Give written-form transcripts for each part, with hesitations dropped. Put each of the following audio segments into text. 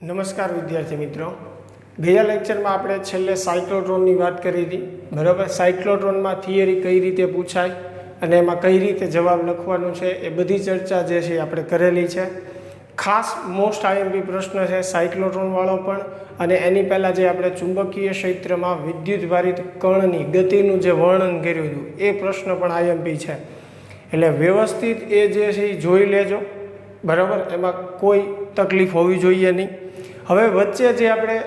નમસ્કાર વિદ્યાર્થી મિત્રો, ગયા લેક્ચરમાં આપણે છેલ્લે સાયક્લોટ્રોનની વાત કરી હતી. બરાબર, સાયક્લોટ્રોનમાં થિયરી કઈ રીતે પૂછાય અને એમાં કઈ રીતે જવાબ લખવાનું છે એ બધી ચર્ચા જે છે આપણે કરેલી છે. ખાસ મોસ્ટ આઈએમપી પ્રશ્ન છે સાયક્લોટ્રોનવાળો પણ, અને એની પહેલાં જે આપણે ચુંબકીય ક્ષેત્રમાં વિદ્યુતભારિત કણની ગતિનું જે વર્ણન કર્યું હતું એ પ્રશ્ન પણ આઈએમપી છે. એટલે વ્યવસ્થિત એ જે છે એ જોઈ લેજો. બરાબર, એમાં કોઈ તકલીફ હોવી જોઈએ નહીં. હવે વચ્ચે જે આપણે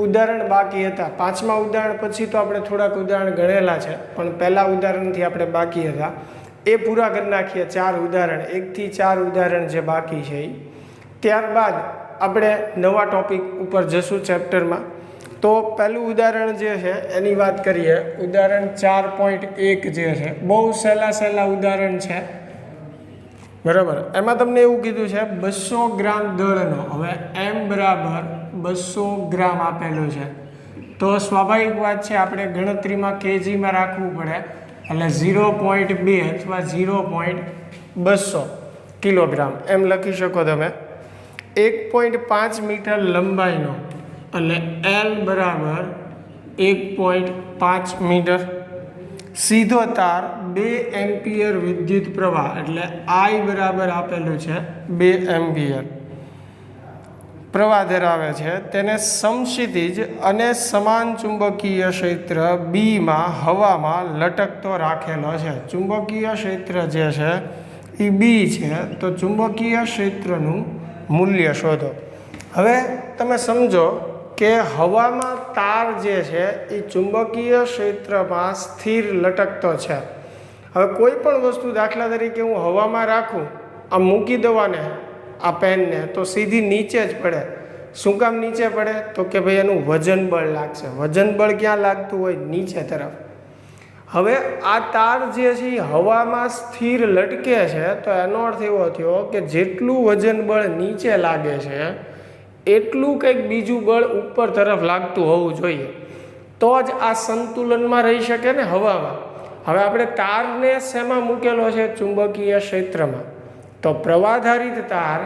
ઉદાહરણ બાકી હતા, પાંચમા ઉદાહરણ પછી તો આપણે થોડાક ઉદાહરણ ગણેલા છે, પણ પહેલા ઉદાહરણથી આપણે બાકી હતા એ પૂરા કરી નાખીએ. 4 ઉદાહરણ, 1 થી 4 ઉદાહરણ જે બાકી છે એ. ત્યારબાદ આપણે નવા ટોપિક ઉપર જશું ચેપ્ટરમાં. તો પહેલું ઉદાહરણ જે છે એની વાત કરીએ. ઉદાહરણ 4.1 જે છે બહુ સહેલા ઉદાહરણ છે. બરાબર, એમાં તમને એવું કીધું છે 200 ગ્રામ દળનો, હવે m બરાબર 200 ગ્રામ આપેલું છે, તો સ્વાભાવિક વાત છે આપણે ગણતરીમાં કેજીમાં રાખવું પડે, એટલે 0.2 અથવા 0.200 કિલોગ્રામ એમ લખી શકો તમે. 1.5 મીટર લંબાઈનો એટલે L બરાબર 1.5 મીટર. સીધો તાર 2 એમ્પિયર વિદ્યુત પ્રવાહ એટલે I બરાબર આપેલું છે 2 એમ્પિયર પ્રવાહ ધરાવે છે. તેને સમક્ષિતિજ અને સમાન ચુંબકીય ક્ષેત્ર બીમાં હવામાં લટકતો રાખેલો છે. ચુંબકીય ક્ષેત્ર જે છે એ બી છે, તો ચુંબકીય ક્ષેત્રનું મૂલ્ય શોધો. હવે તમે સમજો કે હવામાં તાર જે છે એ ચુંબકીય ક્ષેત્રમાં સ્થિર લટકતો છે. હવે કોઈ પણ વસ્તુ, દાખલા તરીકે હું હવામાં રાખું, આમ મૂકી દવાને આ પેનને, તો સીધી નીચે જ પડે. શું કામ નીચે પડે? તો કે ભાઈ એનું વજન બળ લાગશે. વજન બળ ક્યાં લાગતું હોય? નીચે તરફ. હવે આ તાર જે છે એ હવામાં સ્થિર લટકે છે, તો એનો અર્થ એવો થયો કે જેટલું વજન બળ નીચે લાગે છે એટલું કંઈક બીજું બળ ઉપર તરફ લાગતું હોવું જોઈએ, તો જ આ સંતુલનમાં રહી શકે ને હવામાં. હવે આપણે તારને શેમાં મૂકેલો છે? ચુંબકીય ક્ષેત્રમાં. તો પ્રવાધારિત તાર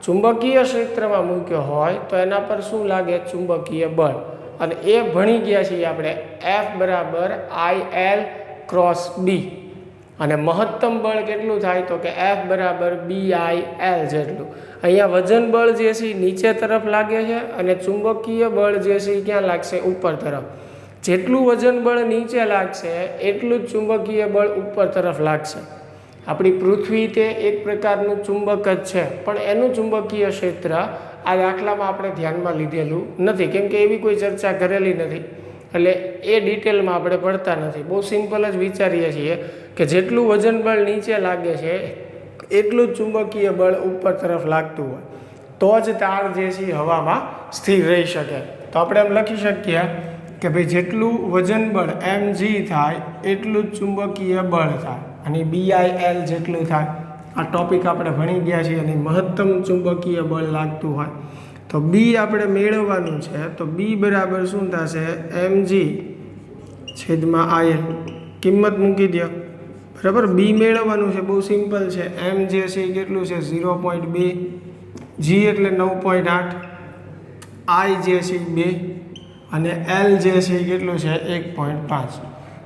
ચુંબકીય ક્ષેત્રમાં મૂક્યો હોય તો એના પર શું લાગે? ચુંબકીય બળ. અને એ ભણી ગયા છીએ આપણે, F બરાબર IL ક્રોસ B. અને મહત્તમ બળ કેટલું થાય? તો કે F બરાબર BIL જેટલું. અહીંયા વજન બળ જે છે નીચે તરફ લાગે છે અને ચુંબકીય બળ જે છે એ ક્યાં લાગશે? ઉપર તરફ. જેટલું વજન બળ નીચે લાગશે એટલું જ ચુંબકીય બળ ઉપર તરફ લાગશે. આપણી પૃથ્વી તે એક પ્રકારનું ચુંબક જ છે, પણ એનું ચુંબકીય ક્ષેત્ર આ દાખલામાં આપણે ધ્યાનમાં લીધેલું નથી, કેમ કે એવી કોઈ ચર્ચા કરેલી નથી, એટલે એ ડિટેલમાં આપણે પડતા નથી. બહુ સિમ્પલ જ વિચારીએ છીએ કે જેટલું વજન બળ નીચે લાગે છે એટલું જ ચુંબકીય બળ ઉપર તરફ લાગતું હોય તો જ તાર જે છે હવામાં સ્થિર રહી શકે. તો આપણે એમ લખી શકીએ કે ભાઈ જેટલું વજન બળ mg થાય એટલું જ ચુંબકીય બળ થાય, અને BIL જેટલું થાય. આ ટોપિક આપણે ભણી ગયા છીએ. અને મહત્તમ ચુંબકીય બળ લાગતું હોય તો બી આપણે મેળવવાનું છે. તો બી બરાબર શું થશે? mg છેદમાં IL. કિંમત મૂકી દો. બરાબર, બી મેળવવાનું છે, બહુ સિમ્પલ છે. એમ જે છે એ કેટલું છે? 0.2. જી એટલે 9.8. આઈ જે છે એ 2, અને એલ જે છે એ કેટલું છે? 1.5.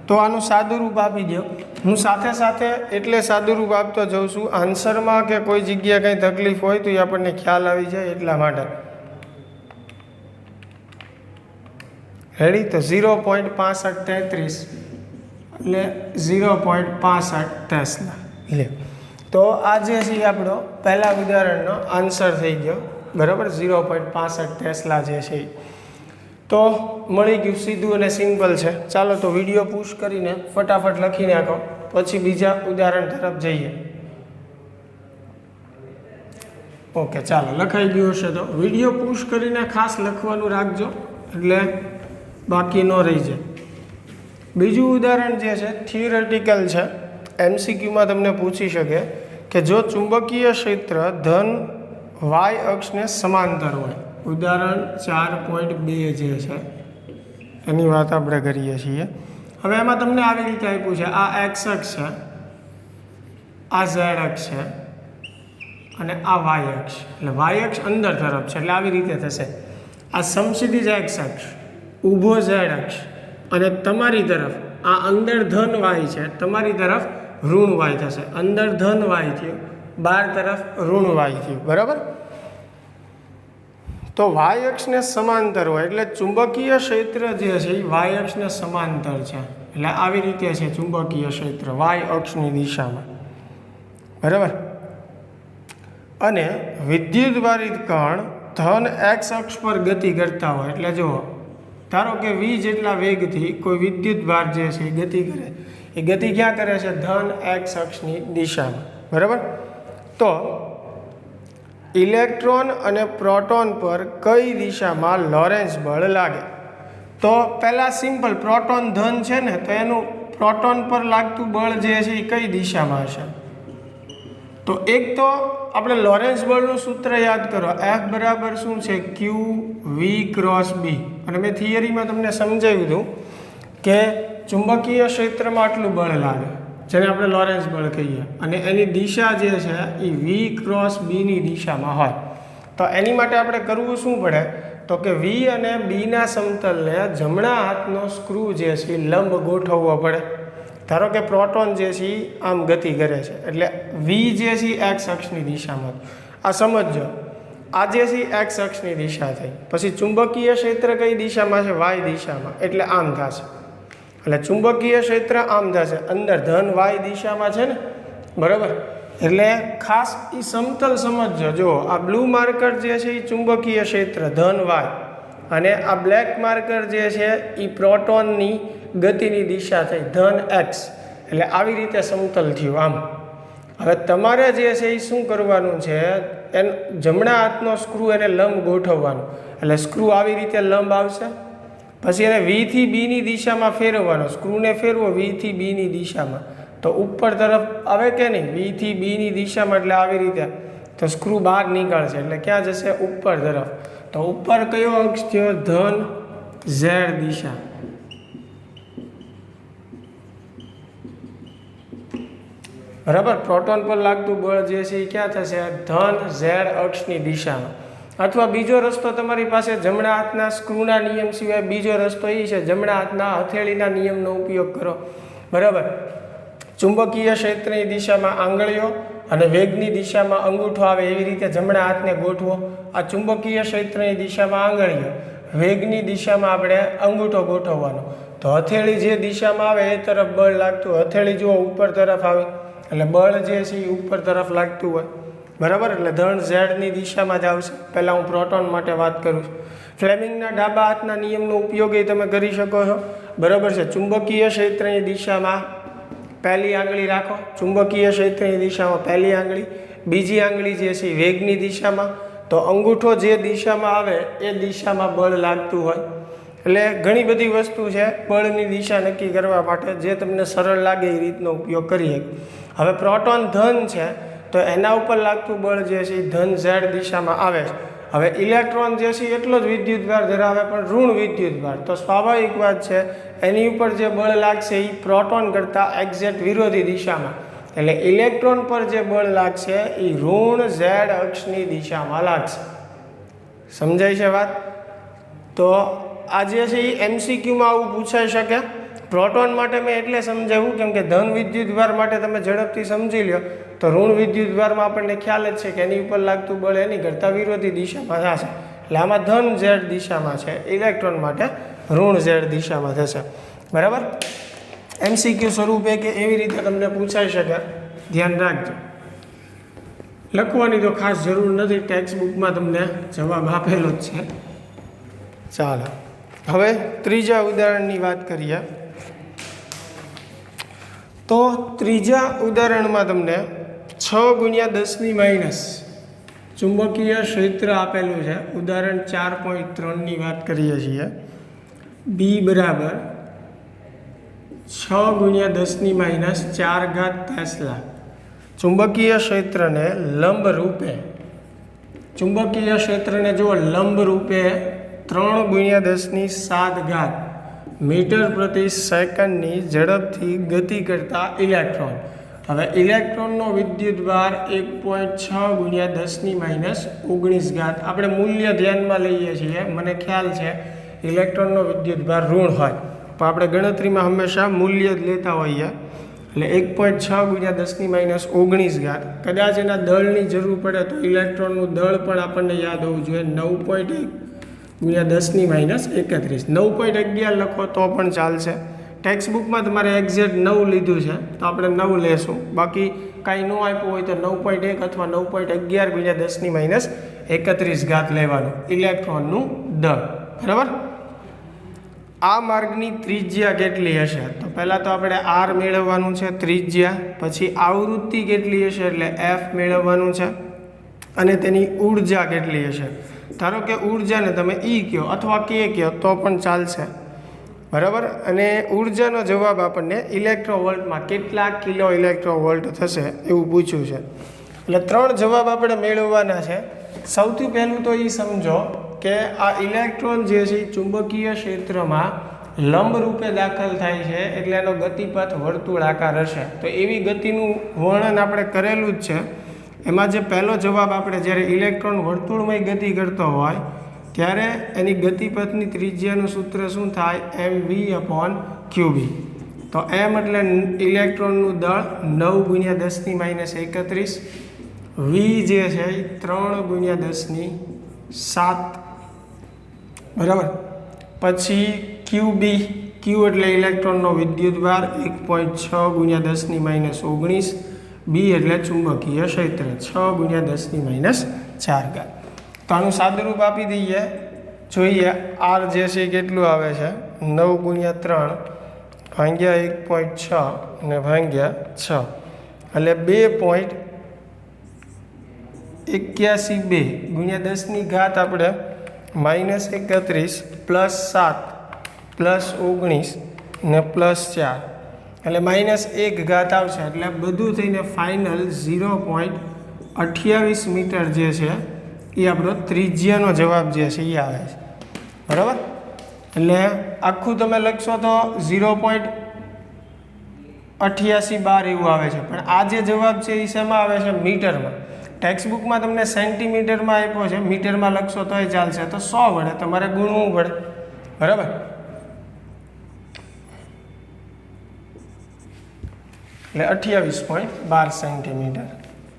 તો આનું સાદુરૂપ આપી દો. હું સાથે એટલે સાદુરૂપ આપતો જાઉં છું. આન્સરમાં કે કોઈ જગ્યાએ કંઈ તકલીફ હોય તો એ આપણને ખ્યાલ આવી જાય એટલા માટે. રેડી? તો 0.6533 એટલે 0.65 ટેસ્લા. લે, તો આ જે છે એ આપણો પહેલા ઉદાહરણનો આન્સર થઈ ગયો. બરાબર, 0.65 ટેસ્લા જે છે એ. તો મળી ગયું, સીધું અને સિમ્પલ છે. ચાલો તો વિડીયો પુશ કરીને ફટાફટ લખી નાખો, પછી બીજા ઉદાહરણ તરફ જઈએ. ઓકે, ચાલો લખાઈ ગયું હશે તો વિડીયો પુશ કરીને ખાસ લખવાનું રાખજો, એટલે બાકી ન રહી જાય. બીજું ઉદાહરણ જે છે થિયરેટિકલ છે. MCQમાં તમને પૂછી શકે કે જો ચુંબકીય ક્ષેત્ર ધન y અક્ષને સમાંતર હોય. ઉદાહરણ 4.2 જે છે એની વાત આપણે કરીએ છીએ. હવે એમાં તમને આવી રીતે આપ્યું છે, આ x અક્ષ છે, આ z અક્ષ છે, અને આ વાય અક્ષ, એટલે વાય અક્ષ અંદર તરફ છે એટલે આવી રીતે થશે. આ સમક્ષિતિજ એક્સ અક્ષ, ઊભો ઝેડ અક્ષ અને તમારી તરફ આ અંદર ધન વાય છે, તમારી તરફ ઋણ વાય થશે. અંદર ધન વાય થયું, બહાર તરફ ઋણ વાય થયું. બરાબર. તો વાય અક્ષને સમાંતર હોય એટલે ચુંબકીય ક્ષેત્ર જે છે એ વાય અક્ષને સમાંતર છે. એટલે આવી રીતે છે ચુંબકીય ક્ષેત્ર વાય અક્ષની દિશામાં. બરાબર. અને વિદ્યુતભારિત કણ ધન એક્સ અક્ષ પર ગતિ કરતા હોય એટલે જુઓ, ધારો કે વી જેટલા વેગથી કોઈ વિદ્યુતભાર જે છે એ ગતિ કરે, એ ગતિ ક્યાં કરે છે? ધન એક્સ અક્ષની દિશામાં. બરાબર. તો ઇલેક્ટ્રોન અને પ્રોટોન પર કઈ દિશામાં લોરેન્સ બળ લાગે? તો પહેલાં સિમ્પલ, પ્રોટોન ધન છે ને, તો એનું પ્રોટોન પર લાગતું બળ જે છે એ કઈ દિશામાં હશે? તો એક તો આપણે લોરેન્સ બળનું સૂત્ર યાદ કરો, એફ બરાબર શું છે? ક્યુ વી ક્રોસ બી. અને મેં થિયરીમાં તમને સમજાવ્યું હતું કે ચુંબકીય ક્ષેત્રમાં આટલું બળ લાગે, જેને આપણે લોરેન્સ બળ કહીએ, અને એની દિશા જે છે એ વી ક્રોસ બીની દિશામાં હોય. તો એની માટે આપણે કરવું શું પડે? તો કે વી અને બીના સમતલને જમણા હાથનો સ્ક્રૂ જે છે એ લંબ ગોઠવવો પડે. ધારો કે પ્રોટોન જે છે એ આમ ગતિ કરે છે એટલે વી જે છે એક્સ અક્ષની દિશામાં. આ સમજો, આ જે છે એક્સ અક્ષની દિશા થઈ, પછી ચુંબકીય ક્ષેત્ર કઈ દિશામાં છે? વાય દિશામાં. એટલે આમ થશે. એટલે ચુંબકીય ક્ષેત્ર આમ થશે, અંદર ધન વાય દિશામાં છે ને. બરાબર. એટલે ખાસ એ સમતલ સમજજો. જો આ બ્લુ માર્કર જે છે એ ચુંબકીય ક્ષેત્ર ધન વાય, અને આ બ્લેક માર્કર જે છે એ પ્રોટોનની ગતિની દિશા થઈ ધન એક્સ. એટલે આવી રીતે સમતલ થયું આમ. હવે તમારે જે છે એ શું કરવાનું છે? જમણા હાથનો સ્ક્રૂ એને લંબ ગોઠવવાનો. એટલે સ્ક્રૂ આવી રીતે લંબ આવશે, પછી એને વીથી બીની દિશામાં ફેરવવાનો. સ્ક્રૂને ફેરવો વીથી બીની દિશામાં, તો ઉપર તરફ આવે કે નહીં? વીથી બીની દિશામાં એટલે આવી રીતે, તો સ્ક્રૂ બહાર નીકળશે એટલે ક્યાં જશે? ઉપર તરફ. તો ઉપર કયો અક્ષ થયો? ધન ઝેડ દિશા. બરાબર. પ્રોટોન પર લાગતું બળ જે છે એ ક્યાં થશે? ધન ઝેડ અક્ષની દિશામાં. અથવા બીજો રસ્તો તમારી પાસે જમણા હાથના સ્ક્રૂના નિયમ સિવાય બીજો રસ્તો એ છે, જમણા હાથના હથેળીના નિયમનો ઉપયોગ કરો. બરાબર. ચુંબકીય ક્ષેત્રની દિશામાં આંગળીઓ અને વેગની દિશામાં અંગૂઠો આવે એવી રીતે જમણા હાથને ગોઠવો. આ ચુંબકીય ક્ષેત્રની દિશામાં આંગળીઓ, વેગની દિશામાં આપણે અંગૂઠો ગોઠવવાનો. તો હથેળી જે દિશામાં આવે એ તરફ બળ લાગતું. હથેળી જુઓ ઉપર તરફ આવે એટલે બળ જે છે એ ઉપર તરફ લાગતું હોય. બરાબર. એટલે ધન ઝેડની દિશામાં જ આવશે. પહેલાં હું પ્રોટોન માટે વાત કરું છું. ફ્લેમિંગના ડાબા હાથના નિયમનો ઉપયોગ એ તમે કરી શકો છો. બરાબર છે. ચુંબકીય ક્ષેત્રની દિશામાં પહેલી આંગળી રાખો, ચુંબકીય ક્ષેત્રની દિશામાં પહેલી આંગળી, બીજી આંગળી જે છે વેગની દિશામાં. તો અંગૂઠો જે દિશામાં આવે એ દિશામાં બળ લાગતું હોય. એટલે ઘણી બધી વસ્તુ છે બળની દિશા નક્કી કરવા માટે, જે તમને સરળ લાગે એ રીતનો ઉપયોગ કરીએ. હવે પ્રોટોન ધન છે તો એના ઉપર લાગતું બળ જે છે એ ધન ઝેડ દિશામાં આવે છે. હવે ઇલેક્ટ્રોન જે છે એટલો જ વિદ્યુતભાર ધરાવે પણ ઋણ વિદ્યુતભાર, તો સ્વાભાવિક વાત છે એની ઉપર જે બળ લાગશે એ પ્રોટોન કરતાં એક્ઝેક્ટ વિરોધી દિશામાં. એટલે ઇલેક્ટ્રોન પર જે બળ લાગશે એ ઋણ ઝેડ અક્ષની દિશામાં લાગશે. સમજાય છે વાત? તો આ જે છે એ એમસીક્યુમાં આવું પૂછાઈ શકે. પ્રોટોન માટે મેં એટલે સમજાવ્યું કેમ કે ધન વિદ્યુતભાર માટે તમે ઝડપથી સમજી લો તો ઋણ વિદ્યુતભારમાં આપણને ખ્યાલ જ છે કે એની ઉપર લાગતું બળ એની કરતાં વિરોધી દિશામાં થશે. એટલે આમાં ધન ઝેડ દિશામાં છે, ઇલેક્ટ્રોન માટે ઋણ ઝેડ દિશામાં થશે. બરાબર. એમસીક્યુ સ્વરૂપે કે એવી રીતે તમને પૂછાઈ શકે, ધ્યાન રાખજો. લખવાની તો ખાસ જરૂર નથી, ટેક્સ્ટ બુકમાં તમને જવાબ આપેલો જ છે. ચાલો હવે ત્રીજા ઉદાહરણની વાત કરીએ. તો ત્રીજા ઉદાહરણમાં તમને 6×10⁻⁻ ચુંબકીય ક્ષેત્ર આપેલું છે. ઉદાહરણ 4.3ની વાત કરીએ છીએ. બી બરાબર 6×10⁻⁴ ટેસ્લા ચુંબકીય ક્ષેત્રને લંબ રૂપે, ચુંબકીય ક્ષેત્રને જો લંબ રૂપે 3×10⁷ મીટર પ્રતિ સેકન્ડની ઝડપથી ગતિ કરતા ઇલેક્ટ્રોન. હવે ઇલેક્ટ્રોનનો વિદ્યુતભાર 1.6 ગુણ્યા 10⁻⁹ આપણે મૂલ્ય ધ્યાનમાં લઈએ છીએ. મને ખ્યાલ છે ઇલેક્ટ્રોનનો વિદ્યુતભાર ઋણ હોય તો આપણે ગણતરીમાં હંમેશા મૂલ્ય જ લેતા હોઈએ. એટલે 1.6 ગુણ્યા 10⁻⁹ કદાચ એના દળની જરૂર પડે તો ઇલેક્ટ્રોનનું દળ પણ આપણને યાદ હોવું જોઈએ. 9.1 ગુણ્યા 10⁻31. 9.11 લખો તો પણ ચાલશે. ટેક્સ્ટબુકમાં તમારે એક્ઝેક્ટ 9 લીધું છે તો આપણે 9 લેશું. બાકી કાંઈ ન આપ્યું હોય તો 9.1 અથવા 9.11 ગુણ્યા 10⁻31 લેવાનું ઇલેક્ટ્રોનનું દળ. બરાબર. આ માર્ગની ત્રિજ્યા કેટલી હશે? તો પહેલાં તો આપણે આર મેળવવાનું છે ત્રિજ્યા, પછી આવૃત્તિ કેટલી હશે એટલે એફ મેળવવાનું છે, અને તેની ઉર્જા કેટલી હશે. ધારો કે ઉર્જાને તમે ઈ કહો અથવા કે કહો તો પણ ચાલશે. બરાબર. અને ઉર્જાનો જવાબ આપણને ઇલેક્ટ્રોવોલ્ટમાં કેટલા કિલો ઇલેક્ટ્રોવોલ્ટ થશે એવું પૂછ્યું છે. એટલે 3 જવાબ આપણે મેળવવાના છે. સૌથી પહેલું તો એ સમજો કે આ ઇલેક્ટ્રોન જે છે એ ચુંબકીય ક્ષેત્રમાં લંબ રૂપે દાખલ થાય છે એટલે એનો ગતિપથ વર્તુળાકાર હશે. તો એવી ગતિનું વર્ણન આપણે કરેલું જ છે. એમાં જે પહેલો જવાબ આપણે જ્યારે ઇલેક્ટ્રોન વર્તુળમય ગતિ કરતો હોય ત્યારે એની ગતિપથની ત્રિજ્યાનું સૂત્ર શું થાય? mv/qb. તો m એટલે ઇલેક્ટ્રોનનું દળ 9 ગુણ્યા 10⁻31. v જે છે એ 3 ગુણ્યા 10⁷. બરાબર. પછી qb, q એટલે ઇલેક્ટ્રોનનો વિદ્યુતભાર 1.6 ગુણ્યા 10⁻19. b એટલે ચુંબકીય ક્ષેત્ર 6 ગુણ્યા 10⁻4. તો આનું સાદુરૂપ આપી દઈએ. જોઈએ આર જે છે કેટલું આવે છે? 9 ગુણ્યા 3 ભાગ્યા 1.6 અને ભાગ્યા 6 એટલે 2.81 ગુણ્યા 10⁻⁻ આપણે -31 +7 +19 ને +4 એટલે -1 આવશે. એટલે બધું થઈને ફાઇનલ 0.28 મીટર જે છે એ આપણો ત્રિજ્યાનો જવાબ જે છે એ આવે છે. બરાબર. એટલે આખું તમે લખશો તો 0.8812 એવું આવે છે, પણ આ જે જવાબ છે એ શેમાં આવે છે? મીટરમાં. ટેક્સ્ટબુકમાં તમને સેન્ટીમીટરમાં આપ્યો છે, મીટરમાં લખશો તોય ચાલશે. તો 100 વડે તમારે ગુણવું પડે. બરાબર. એટલે 28.12 સેન્ટીમીટર.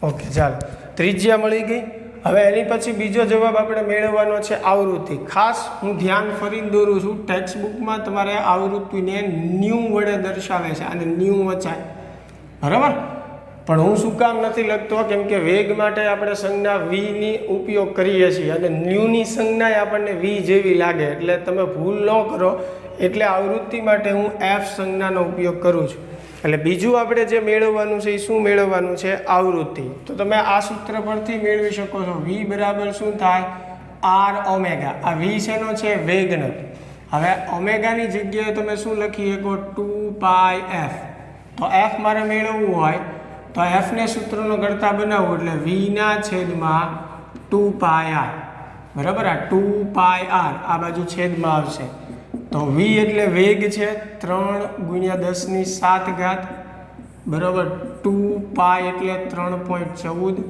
ઓકે, ચાલો ત્રિજ્યા મળી ગઈ. હવે એની પછી બીજો જવાબ આપણે મેળવવાનો છે આવૃત્તિ. ખાસ હું ધ્યાન ફરીને દોરું છું, ટેક્સ્ટબુકમાં તમારે આવૃત્તિને ન્યૂ વડે દર્શાવે છે અને ન્યૂ વચાય. બરાબર. પણ હું શું કામ નથી લખતો? કેમ કે વેગ માટે આપણે સંજ્ઞા વીની ઉપયોગ કરીએ છીએ અને ન્યૂની સંજ્ઞા આપણને વી જેવી લાગે, એટલે તમે ભૂલ ન કરો. એટલે આવૃત્તિ માટે હું એફ સંજ્ઞાનો ઉપયોગ કરું છું. એટલે બીજું આપણે જે મેળવવાનું છે એ શું મેળવવાનું છે? આવૃત્તિ. તો તમે આ સૂત્ર પરથી મેળવી શકો છો. v બરાબર શું થાય? r omega. આ v શેનો છે? વેગનો. હવે ઓમેગાની જગ્યાએ તમે શું લખી શકો? 2πf. તો f મારે મેળવવું હોય તો f ને સૂત્રનો કરતા બનાવવું એટલે v/2πr. બરાબર. આ 2πr આ બાજુ છેદમાં આવશે. તો v એટલે વેગ છે 3 ગુણ્યા 10⁷. બરાબર. 2π એટલે 3.14.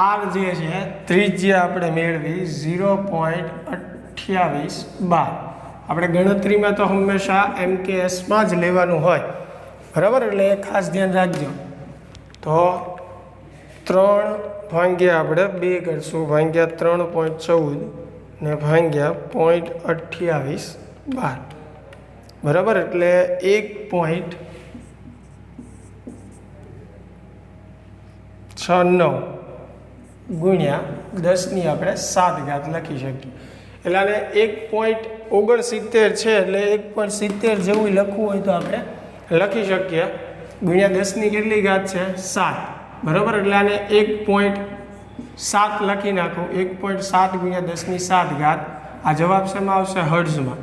r જે છે ત્રિજ્યા આપણે મેળવી 0.2812. આપણે ગણતરીમાં તો હંમેશા MKSમાં જ લેવાનું હોય. બરાબર. એટલે એ ખાસ ધ્યાન રાખજો. તો 3 ભાગ્યા આપણે 2 કરશું, ભાગ્યા 3.14 ને ભાગ્યા 0.2812. બરાબર. એટલે 1.69 ગુણ્યા 10 આપણે 7 લખી શકીએ. એટલે આને 1.69 છે એટલે 1.70 જેવું લખવું હોય તો આપણે લખી શકીએ. ગુણ્યા 10 કેટલી ઘાત છે? 7. બરાબર. એટલે આને 1.7 લખી નાખો. 1.7 ગુણ્યા 10⁷. આ જવાબ શેમાં આવશે? હર્ટ્ઝમાં.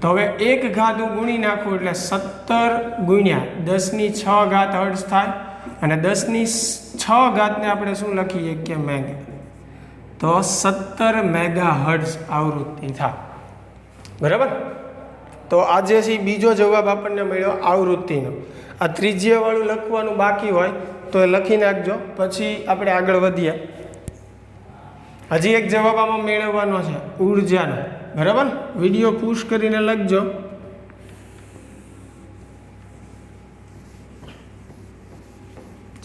તો હવે 1 ઘાત હું ગુણી નાખું એટલે 17 ગુણ્યા 10⁶ હર્ટ્ઝ થાય. અને 10⁶ ને આપણે શું લખીએ કે મેગા. તો 17 મેગા હર્ટ્ઝ આવૃત્તિ થાય. બરાબર. તો આજે છે બીજો જવાબ આપણને મળ્યો આવૃત્તિનો. આ ત્રિજ્યાવાળું લખવાનું બાકી હોય તો એ લખી નાખજો, પછી આપણે આગળ વધીએ. હજી એક જવાબ આમાં મેળવવાનો છે ઉર્જાનો, બરાબર. વિડીયો પુશ કરીને લખજો.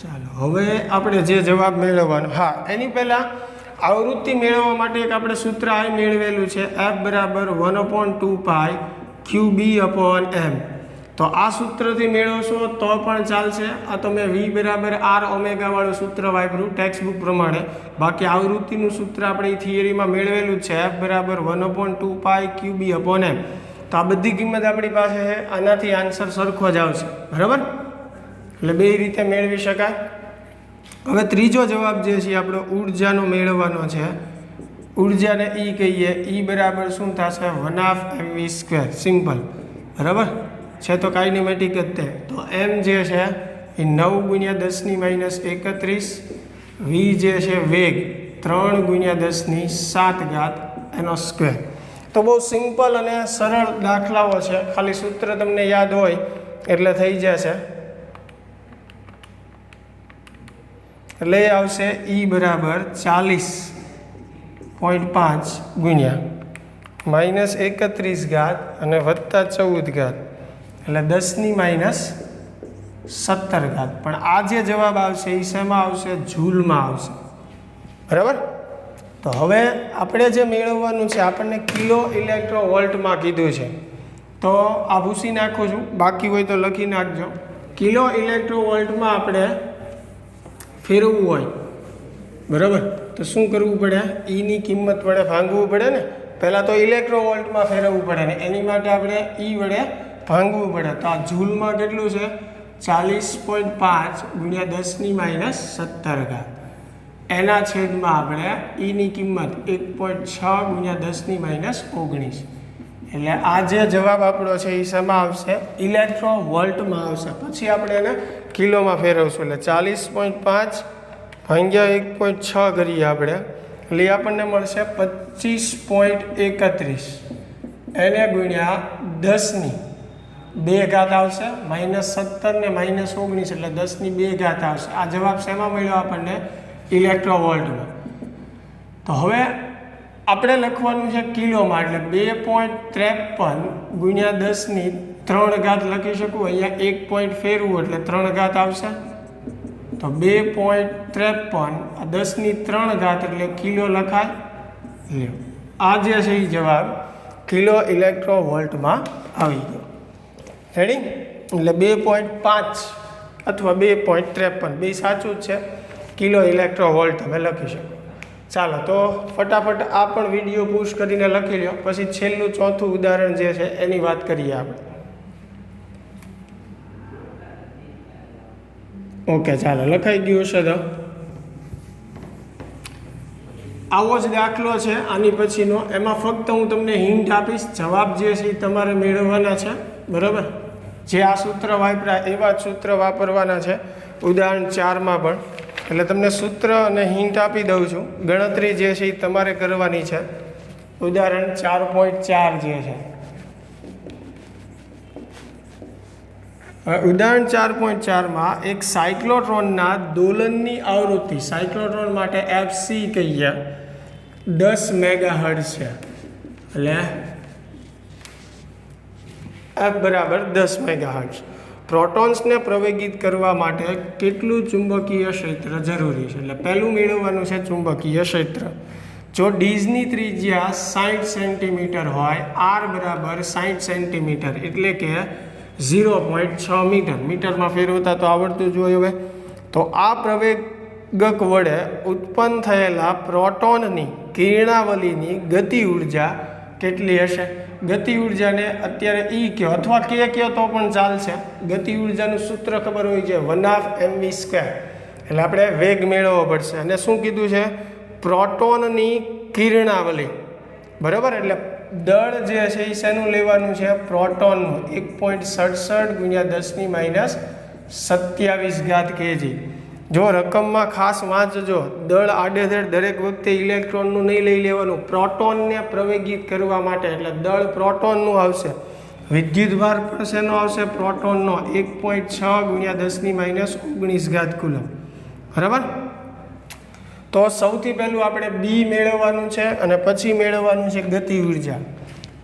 ચાલો હવે આપણે જે જવાબ મેળવવાનો, હા એની પહેલાં આવૃત્તિ મેળવવા માટે એક આપણે સૂત્ર આ મેળવેલું છે, F બરાબર 1/2π QB/m. તો આ સૂત્રથી મેળવશો તો પણ ચાલશે. આ તો મેં V બરાબર R ઓમેગા વાળું સૂત્ર વાપર્યું ટેક્સ્ટબુક પ્રમાણે. બાકી આવૃત્તિનું સૂત્ર આપણે થિયરીમાં મેળવેલું છે, F બરાબર 1/2π QB/m. તો આ બધી કિંમત આપણી પાસે છે, આનાથી આન્સર સરખો જ આવશે, બરાબર. એટલે બે રીતે મેળવી શકાય. હવે ત્રીજો જવાબ જે છે આપણો ઉર્જાનો મેળવવાનો છે. ઉર્જાને E કહીએ, E બરાબર શું થશે 1/mv², સિમ્પલ, બરાબર છે. તો કાઇનેમેટિક જ તે. તો m જે છે એ 9 × 10⁻31, v જે છે વેગ 3 × 10⁷ એનો સ્ક્વેર. તો બહુ સિમ્પલ અને સરળ દાખલાઓ છે, ખાલી સૂત્ર તમને યાદ હોય એટલે થઈ જશે. એટલે આવશે E બરાબર 40.5 ગુણ્યા -31 અને +14, એટલે 10⁻17. પણ આ જે જવાબ આવશે એ શેમાં આવશે? જૂલમાં આવશે, બરાબર. તો હવે આપણે જે મેળવવાનું છે આપણને કિલો ઇલેક્ટ્રોવોલ્ટમાં કીધું છે. તો આ ભૂસી નાખું છું, બાકી હોય તો લખી નાખજો. કિલો ઇલેક્ટ્રોવોલ્ટમાં આપણે ફેરવવું હોય, બરાબર, તો શું કરવું પડે? ઈની કિંમત વડે ભાંગવું પડે ને. પહેલાં તો ઇલેક્ટ્રોવોલ્ટમાં ફેરવવું પડે ને એની માટે આપણે ઈ વડે ભાંગવું પડે. તો આ જૂલમાં કેટલું છે? 40.5 × 10⁻17. એના છેદમાં આપણે ઈની કિંમત 1.6 × 10⁻19. એટલે આ જે જવાબ આપણો છે એ શેમાં આવશે? ઇલેક્ટ્રોવોલ્ટમાં આવશે. પછી આપણે એને કિલોમાં ફેરવશું, એટલે 40.5 ભાગ્યા 1.6 કરીએ આપણે, એટલે આપણને મળશે 25.31. એને ગુણ્યા 10⁻2 આવશે, -17 ને -19, એટલે 10⁻2 આવશે. આ જવાબ શેમાં મળ્યો આપણને? ઇલેક્ટ્રોવોલ્ટમાં. તો હવે આપણે લખવાનું છે કિલોમાં, એટલે 2.53 ગુણ્યા 10⁻3 લખી શકું. અહીંયા 1 પોઈન્ટ ફેરવું એટલે 3 આવશે. તો 2.53 આ 10⁻3 એટલે કિલો લખાય. લ્યો, આ જે છે એ જવાબ કિલો ઇલેક્ટ્રોવોલ્ટમાં આવી ગયો. રેડી? એટલે 2.5 અથવા 2.53 બે સાચું જ છે. કિલો ઇલેક્ટ્રોવોલ્ટ તમે લખી શકો. ચાલો તો ફટાફટ આ પણ વિડીયો પુશ કરીને લખી લો. પછી છેલ્લું ચોથું ઉદાહરણ જે છે એની વાત કરીએ આપણે. ઓકે, ચાલો લખાઈ ગયું હશે. તો આવો જ દાખલો છે આની પછીનો. એમાં ફક્ત હું તમને હિન્ટ આપીશ, જવાબ જે છે એ તમારે મેળવવાના છે, બરાબર. જે આ સૂત્ર વાપર્યા એવા જ સૂત્ર વાપરવાના છે ઉદાહરણ 4માં પણ. એટલે તમને સૂત્ર અને હિન્ટ આપી દઉં છું. ગણતરી જે છે એ તમારે કરવાની છે. ઉદાહરણ 4.4 જે છે, ઉદાહરણ 4.4માં એક સાયક્લોટ્રોનના દોલનની આવૃત્તિ, સાયક્લોટ્રોન માટે FC કહીએ, 10 મેગાહર્ટ્ઝ છે. એટલે F બરાબર 10 મેગાહર્ટ્ઝ. પ્રોટોન્સને પ્રવેગિત કરવા માટે કેટલું ચુંબકીય ક્ષેત્ર જરૂરી છે? એટલે પહેલું મેળવવાનું છે ચુંબકીય ક્ષેત્ર. જો ડીઝની ત્રિજ્યા 60 સેન્ટીમીટર હોય, R બરાબર 60 સેન્ટીમીટર, એટલે કે 0.6 મીટર. મીટરમાં ફેરવતા તો આવડતું જ હોય. હવે તો આ પ્રવેગક વડે ઉત્પન્ન થયેલા પ્રોટોનની કિરણાવલીની ગતિ ઉર્જા કેટલી હશે? ગતિ ઉર્જાને અત્યારે E કહો અથવા K કહો તો પણ ચાલશે. ગતિ ઉર્જાનું સૂત્ર ખબર હોય છે 1/mv². એટલે આપણે વેગ મેળવવો પડશે. અને શું કીધું છે? પ્રોટોનની કિરણાવલી, બરાબર. એટલે દળ જે છે એ શેનું લેવાનું છે? પ્રોટોનનું. 1.67 × 10⁻27 kg. જો રકમમાં ખાસ વાંચજો, દળ આડેધડ દરેક વખતે ઇલેક્ટ્રોનનું નહીં લઈ લેવાનું. પ્રોટોનને પ્રવેગિત કરવા માટે એટલે દળ પ્રોટોનનું આવશે. વિદ્યુતભાર પણ શેનો આવશે? પ્રોટોનનો 1.6 × 10⁻19 કુલમ. બરાબર. તો સૌથી પહેલું આપણે બી મેળવવાનું છે અને પછી મેળવવાનું છે ગતિ ઉર્જા.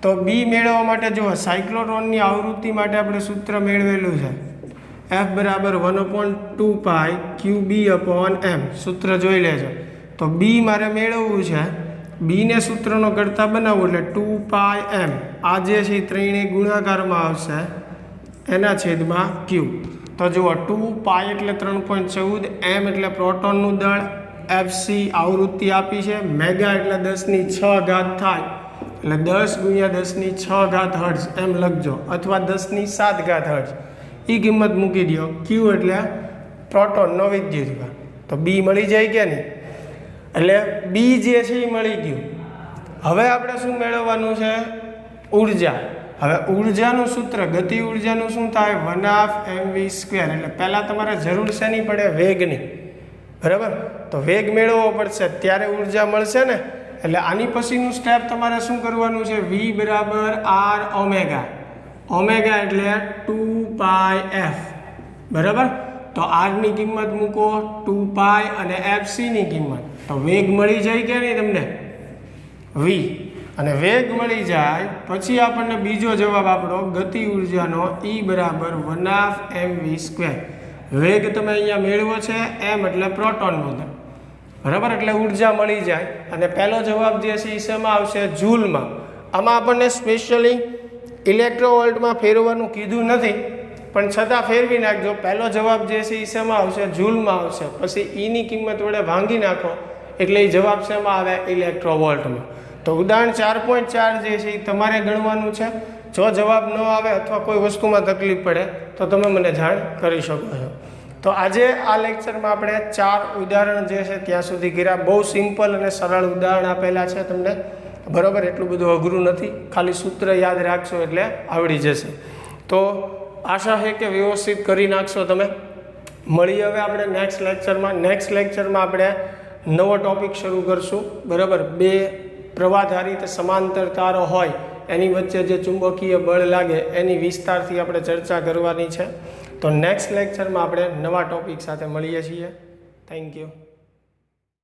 તો બી મેળવવા માટે જુઓ, સાયક્લોટ્રોનની આવૃત્તિ માટે આપણે સૂત્ર મેળવેલું છે F બરાબર 1/2π Qb/m. સૂત્ર જોઈ લેજો. તો બી મારે મેળવવું છે, બીને સૂત્રનો કરતા બનાવવું એટલે 2πm. આ જે છે એ ત્રણેય ગુણાકારમાં આવશે એના છેદમાં Q. તો જુઓ 2π એટલે 3.14, m એટલે પ્રોટોનનું દળ, FC આવૃત્તિ આપી છે, મેગા એટલે 10⁶ થાય એટલે 10 × 10⁶ હર્ટ્ઝ એમ લખજો, અથવા 10⁷ હર્ટ્ઝ એ કિંમત મૂકી દો. Q એટલે પ્રોટોનનો વિદ્યુતભાર. તો બી મળી જાય કે નહીં? એટલે બી જે છે એ મળી ગયું. હવે આપણે શું મેળવવાનું છે? ઉર્જા. હવે ઉર્જાનું સૂત્ર, ગતિ ઉર્જાનું શું થાય? 1/mv². એટલે પહેલાં તમારે જરૂર શેની પડે? વેગની. બરાબર. તો વેગ મેળવવો પડશે ત્યારે ઉર્જા મળશે ને. એટલે આની પછીનું સ્ટેપ તમારે શું કરવાનું છે? V બરાબર R ઓમેગા. ઓમેગા એટલે 2πf. બરાબર. તો R ની કિંમત મૂકો 2π અને FC ની કિંમત. તો વેગ મળી જાય કે નહીં તમને? V. અને વેગ મળી જાય પછી આપણને બીજો જવાબ આપણો ગતિ ઉર્જાનો E બરાબર 1/mv². વેગ તમે અહીંયા મેળવો છે, m એટલે પ્રોટોનનો દળ. બરાબર. એટલે ઉર્જા મળી જાય. અને પહેલો જવાબ જે છે એ શેમાં આવશે? જૂલમાં. આમાં આપણને સ્પેશિયલી ઇલેક્ટ્રોવોલ્ટમાં ફેરવવાનું કીધું નથી, પણ છતાં ફેરવી નાખજો. પહેલો જવાબ જે છે એ શેમાં આવશે? જૂલમાં આવશે. પછી ઈની કિંમત વડે ભાંગી નાખો એટલે એ જવાબ શેમાં આવે? ઇલેક્ટ્રોવોલ્ટમાં. તો ઉદાહરણ 4.4 જે છે એ તમારે ગણવાનું છે. જો જવાબ ન આવે અથવા કોઈ વસ્તુમાં તકલીફ પડે તો તમે મને જાણ કરી શકો છો. તો આજે આ લેક્ચરમાં આપણે 4 ઉદાહરણ જે છે ત્યાં સુધી કર્યા. બહુ સિમ્પલ અને સરળ ઉદાહરણ આપેલા છે તમને. બરાબર. એટલું બધું અઘરું નથી, ખાલી સૂત્ર યાદ રાખશો એટલે આવડી જશે. તો આશા છે કે વ્યવસ્થિત કરી નાખશો તમે. મળીએ હવે આપણે નેક્સ્ટ લેક્ચરમાં. નેક્સ્ટ લેક્ચરમાં આપણે નવો ટોપિક શરૂ કરશું. બરાબર. 2 પ્રવાહધારિત સમાંતર તારો હોય એની વચ્ચે જે ચુંબકીય બળ લાગે એની વિસ્તારથી આપણે ચર્ચા કરવાની છે. તો નેક્સ્ટ લેક્ચરમાં આપણે નવા ટોપિક સાથે મળીએ છીએ. Thank you.